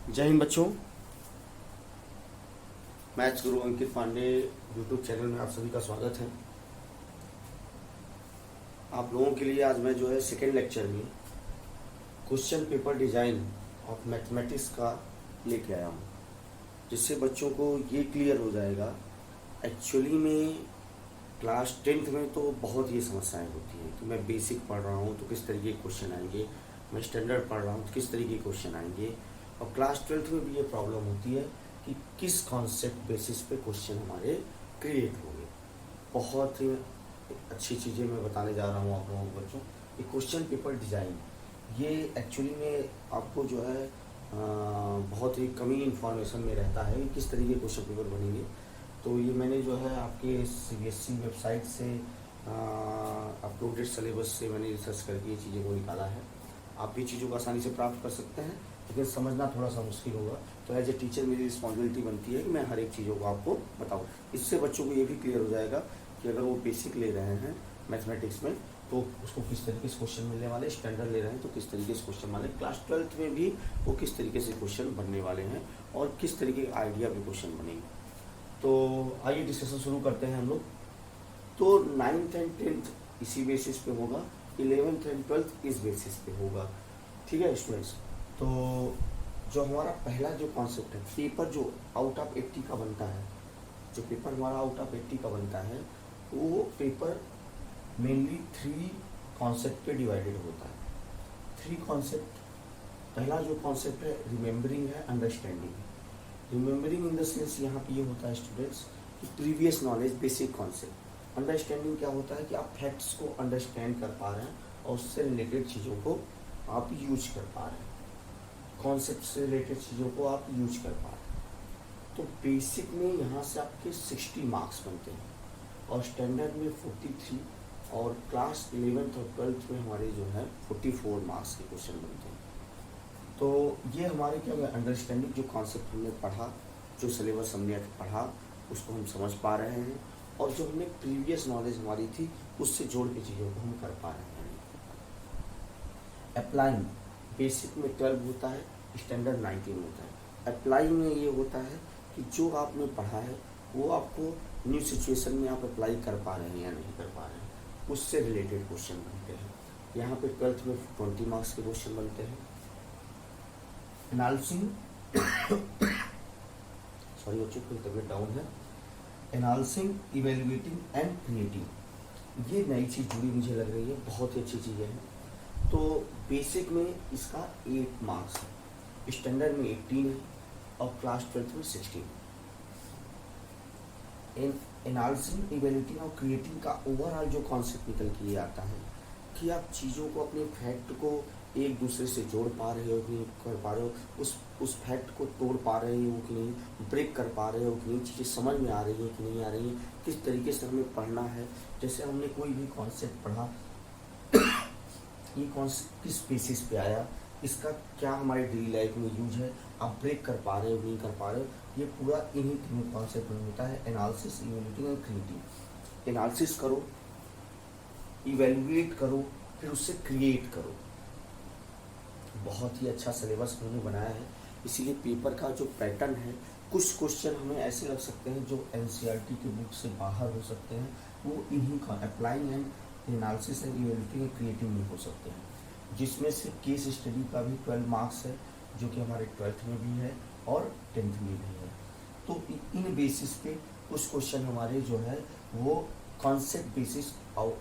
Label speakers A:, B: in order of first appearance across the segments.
A: जय हिंद बच्चों। मैथ्स गुरु अंकित Pandey YouTube channel में आप सभी का स्वागत है। आप लोगों के लिए आज मैं जो है सेकेंड लेक्चर में question paper design of mathematics का लेके आया हूँ, जिससे बच्चों को ये क्लियर हो जाएगा। एक्चुअली में क्लास 10th में तो बहुत ये समस्याएं होती हैं कि मैं बेसिक पढ़ रहा हूँ तो किस तरीके के क्वेश्चन आएंगे, मैं स्टैंडर्ड पढ़ रहा हूँ तो किस तरीके के क्वेश्चन आएंगे, और क्लास 12th में भी ये प्रॉब्लम होती है कि किस कॉन्सेप्ट बेसिस पे क्वेश्चन हमारे क्रिएट होंगे। बहुत ही अच्छी चीज़ें मैं बताने जा रहा हूँ आप लोगों को बच्चों। ये क्वेश्चन पेपर डिज़ाइन ये एक्चुअली में आपको जो है बहुत ही कमी इन्फॉर्मेशन में रहता है कि किस तरीके के क्वेश्चन पेपर बनेंगे। तो ये मैंने जो है आपके CBSE वेबसाइट से अपलोडेड सिलेबस से मैंने रिसर्च करके ये चीज़ों को निकाला है। आप भी चीज़ों को आसानी से प्राप्त कर सकते हैं, लेकिन समझना थोड़ा सा मुश्किल होगा। तो एज ए टीचर मेरी रिस्पॉन्सिबिलिटी बनती है कि मैं हर एक चीज़ों को आपको बताऊँ। इससे बच्चों को ये भी क्लियर हो जाएगा कि अगर वो बेसिक ले रहे हैं मैथमेटिक्स में तो उसको किस तरीके से क्वेश्चन मिलने वाले, स्टैंडर्ड ले रहे हैं तो किस तरीके से क्वेश्चन वाले, क्लास 12th में भी वो किस तरीके से क्वेश्चन बनने वाले हैं और किस तरीके के आइडिया पे क्वेश्चन बनेंगे। तो आइए डिस्कशन शुरू करते हैं हम लोग। तो 9th एंड 10th इसी बेसिस पे होगा, 11th एंड 12th इस बेसिस पे होगा। ठीक है स्टूडेंट्स। तो जो हमारा पहला जो कॉन्सेप्ट है, पेपर जो आउट ऑफ 80 का बनता है, जो पेपर हमारा आउट ऑफ 80 का बनता है वो पेपर मेनली 3 कॉन्सेप्ट पे डिवाइडेड होता है। 3 कॉन्सेप्ट। पहला जो कॉन्सेप्ट है रिमेम्बरिंग है, अंडरस्टैंडिंग है। रिमेम्बरिंग इन द सेंस यहाँ पे ये होता है स्टूडेंट्स कि previous knowledge, basic concept. Understanding क्या होता है कि आप फैक्ट्स को अंडरस्टैंड कर पा रहे हैं और उससे रिलेटेड चीज़ों को आप यूज कर पा रहे हैं, कॉन्सेप्ट से रिलेटेड चीज़ों को आप यूज कर पा रहे हैं। तो बेसिक में यहाँ से आपके 60 मार्क्स बनते हैं और स्टैंडर्ड में 43 और क्लास 11th और 12th में हमारे जो है 44 मार्क्स के क्वेश्चन बनते हैं। तो ये हमारे क्या है, अंडरस्टैंडिंग जो कॉन्सेप्ट हमने पढ़ा, जो सिलेबस हमने पढ़ा उसको हम समझ पा रहे हैं, और जो हमने प्रीवियस नॉलेज हमारी थी उससे जोड़ के चीज़ों को हम कर पा रहे हैं। अप्लाइंग बेसिक में 12 होता है, स्टैंडर्ड 19 होता है। अप्लाई में ये होता है कि जो आपने पढ़ा है वो आपको न्यू सिचुएशन में आप अप्लाई कर पा रहे हैं या नहीं कर पा रहे हैं, उससे रिलेटेड क्वेश्चन बनते हैं। यहाँ पे 12th में 20 मार्क्स के क्वेश्चन बनते हैं। एनालिसिंग सॉरी बच्चों की तबीयत डाउन है। एनालिसिंग, इवेल्युएटिंग एंड क्रिएटिंग, ये नई चीज़ जुड़ी मुझे लग रही है, बहुत ही अच्छी चीज़ें हैं। तो बेसिक में इसका 8 मार्क्स है, स्टैंडर्ड में 18 है और क्लास 12th में 16। एनालिसिंग, इवेल्युएटिंग और क्रिएटिंग का ओवरऑल जो कॉन्सेप्ट निकल के ये आता है कि आप चीज़ों को, अपने फैक्ट को एक दूसरे से जोड़ पा रहे हो कि नहीं कर पा रहे हो, उस फैक्ट को तोड़ पा रहे हो कि नहीं, ब्रेक कर पा रहे हो कि नहीं, चीज़ें समझ में आ रही है कि नहीं आ रही है, किस तरीके से हमें पढ़ना है। जैसे हमने कोई भी कॉन्सेप्ट पढ़ा, ये कॉन्सेप्ट किस बेसिस पे आया, इसका क्या हमारे डेली लाइफ में यूज है, आप ब्रेक कर पा रहे हो नहीं कर पा रहे हो, ये पूरा इन्हीं 3 कॉन्सेप्ट में होता है। एनालिसिस, इवेल्युएटिंग और क्रिएटिंग। एनालिसिस करो, इवेल्युएट करो, फिर उससे क्रिएट करो। बहुत ही अच्छा सिलेबस उन्होंने बनाया है, इसीलिए पेपर का जो पैटर्न है, कुछ क्वेश्चन हमें ऐसे लग सकते हैं जो NCERT की बुक से बाहर हो सकते हैं, वो इन्हीं का applying and analysis and evaluating and creating में हो सकते हैं, जिसमें से केस स्टडी का भी 12 मार्क्स है, जो कि हमारे 12th में भी है और 10th में भी है। तो इन बेसिस पे कुछ क्वेश्चन हमारे जो है वो कॉन्सेप्ट बेसिस, और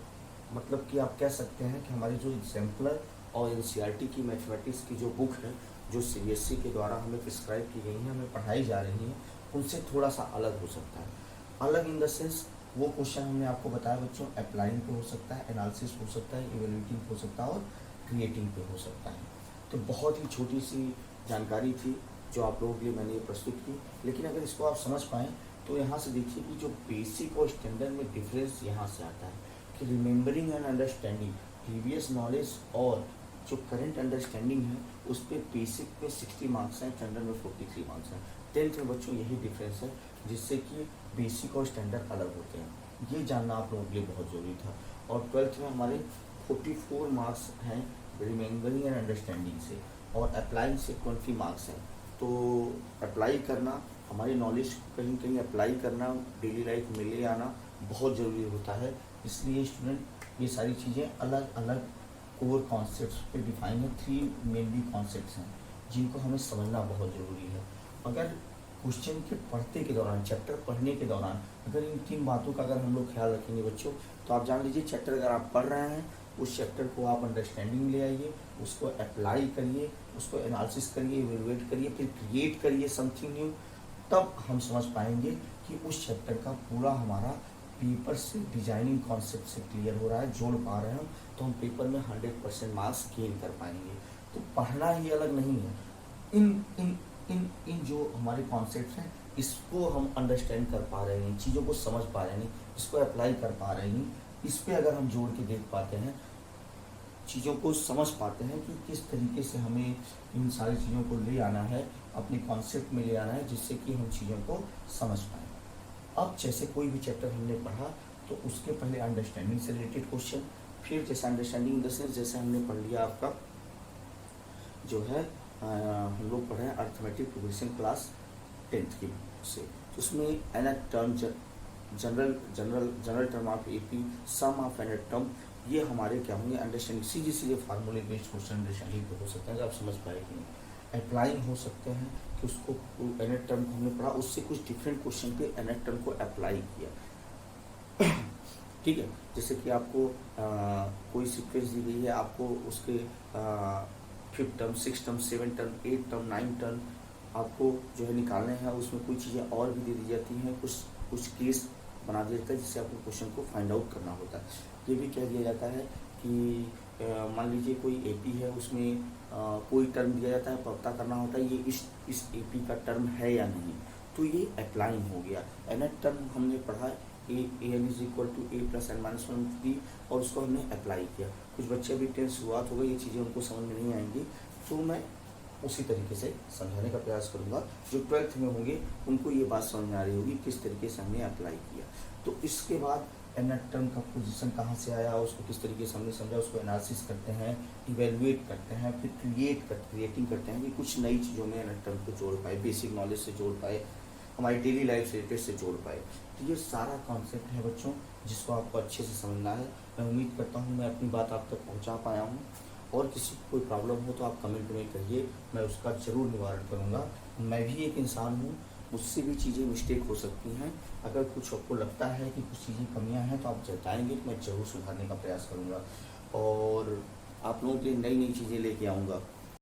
A: मतलब कि आप कह सकते हैं कि हमारे जो एग्जाम्पलर और NCERT की मैथमेटिक्स की जो बुक है, जो CBSE के द्वारा हमें प्रिस्क्राइब की गई हैं, हमें पढ़ाई जा रही हैं, उनसे थोड़ा सा अलग हो सकता है। अलग इन द सेंस वो क्वेश्चन हमने आपको बताया बच्चों, अप्लाइंग पे हो सकता है, एनालिसिस हो सकता है, इवेल्युएटिंग हो सकता है और क्रिएटिंग पे हो सकता है। तो बहुत ही छोटी सी जानकारी थी जो आप लोगों के लिए मैंने प्रस्तुत की, लेकिन अगर इसको आप समझ पाएँ तो यहाँ से देखिए कि जो बेसिक और स्टैंडर्ड में डिफरेंस यहाँ से आता है कि remembering and understanding, previous knowledge और जो करंट अंडरस्टैंडिंग है उस पर बेसिक पे 60 मार्क्स हैं, स्टैंडर्ड में 43 मार्क्स हैं। 10th में बच्चों यही डिफरेंस है, जिससे कि बेसिक और स्टैंडर्ड अलग होते हैं। ये जानना आप लोगों के लिए बहुत ज़रूरी था। और 12th में हमारे 44 मार्क्स हैं रिमेम्बरिंग एंड अंडरस्टैंडिंग से, और अप्लाइंग से 20 मार्क्स हैं। तो अप्लाई करना, हमारी नॉलेज कहीं कहीं अप्लाई करना, डेली लाइफ में ले आना बहुत ज़रूरी होता है। इसलिए स्टूडेंट ये सारी चीज़ें अलग अलग कोर कॉन्सेप्ट्स पे डिफाइन है। 3 मेनली कॉन्सेप्ट्स हैं जिनको हमें समझना बहुत ज़रूरी है। अगर क्वेश्चन के पढ़ते के दौरान, चैप्टर पढ़ने के दौरान अगर इन 3 बातों का अगर हम लोग ख्याल रखेंगे बच्चों, तो आप जान लीजिए चैप्टर अगर आप पढ़ रहे हैं, उस चैप्टर को आप अंडरस्टैंडिंग ले आइए, उसको अप्लाई करिए, उसको एनालिसिस करिए, इवेलुएट करिए, फिर क्रिएट करिए समथिंग न्यू, तब हम समझ पाएंगे कि उस चैप्टर का पूरा हमारा पेपर से डिजाइनिंग कॉन्सेप्ट से क्लियर हो रहा है, जोड़ पा रहे हैं हम, तो हम पेपर में 100% मार्क्स गेन कर पाएंगे। तो पढ़ना ही अलग नहीं है, इन इन इन इन जो हमारे कॉन्सेप्ट्स हैं इसको हम अंडरस्टैंड कर पा रहे हैं, चीज़ों को समझ पा रहे हैं, इसको अप्लाई कर पा रहे हैं, इस पे अगर हम जोड़ के देख पाते हैं, चीज़ों को समझ पाते हैं कि किस तरीके से हमें इन सारी चीज़ों को ले आना है, अपने कॉन्सेप्ट में ले आना है, जिससे कि हम चीज़ों को समझ पाएँ। अब जैसे कोई भी चैप्टर हमने पढ़ा तो उसके पहले अंडरस्टैंडिंग से रिलेटेड क्वेश्चन, फिर जैसे अंडरस्टैंडिंग इन द सेंस जैसे हमने पढ़ लिया आपका जो है हम लोग पढ़े अर्थमेटिक प्रोग्रेशन क्लास 10th की से, तो उसमें nth term, general term of AP, sum of nth term, ये हमारे क्या होंगे अंडरस्टैंडिंग, सीधे सीधे फार्मूले बेस्ड क्वेश्चन अंडरस्टैंडिंग पे हो सकते हैं, आप समझ पाए कि नहीं। अप्लाइंग हो सकते हैं कि उसको एनएट टर्म को हमने पढ़ा, उससे कुछ डिफरेंट क्वेश्चन पे एनएट टर्म को अप्लाई किया। ठीक है, जैसे कि आपको कोई सीक्वेंस दी गई है, आपको उसके 5th term, 6th term, 7th term, 8th term, 9th term आपको जो है निकालने हैं, उसमें कोई चीज़ें और भी दे दी जाती हैं, कुछ केस बना दिया जाता है जिससे आपको क्वेश्चन को फाइंड आउट करना होता है। ये भी कह दिया जाता है कि मान लीजिए कोई एपी है, उसमें कोई टर्म दिया जाता है, पता करना होता है ये इस एपी का टर्म है या नहीं, तो ये अप्लाइंग हो गया। एनएट टर्म हमने पढ़ा n is equal to a plus n minus 1 d, और उसको हमने अप्लाई किया। कुछ बच्चे अभी 10th शुरुआत हो गई, ये चीज़ें उनको समझ में नहीं आएंगी, तो मैं उसी तरीके से समझाने का प्रयास करूंगा। जो 12th में होंगे उनको ये बात समझ में आ रही होगी किस तरीके से हमने अप्लाई किया। तो इसके बाद एनएट टर्म का पोजीशन कहाँ से आया, उसको किस तरीके से हमने समझा, उसको एनालिसिस करते हैं, इवेलुएट करते हैं, फिर क्रिएटिंग करते हैं कि कुछ नई चीज़ों में एनएट टर्म को जोड़ पाए, बेसिक नॉलेज से जोड़ पाए, हमारी डेली लाइफ से रिलेटेड से जोड़ पाए। तो ये सारा कॉन्सेप्ट है बच्चों, जिसको आपको अच्छे से समझना है। मैं उम्मीद करता हूँ मैं अपनी बात आप तक पहुँचा पाया हूँ, और किसी को कोई प्रॉब्लम हो तो आप कमेंट में करिए, मैं उसका ज़रूर निवारण करूँगा। मैं भी एक इंसान हूँ, मुझसे भी चीज़ें मिस्टेक हो सकती हैं। अगर कुछ आपको लगता है कि कुछ चीज़ें कमियां हैं तो आप जताएंगे तो मैं ज़रूर सुधारने का प्रयास करूँगा, और आप लोगों के लिए नई नई चीज़ें लेके आऊँगा।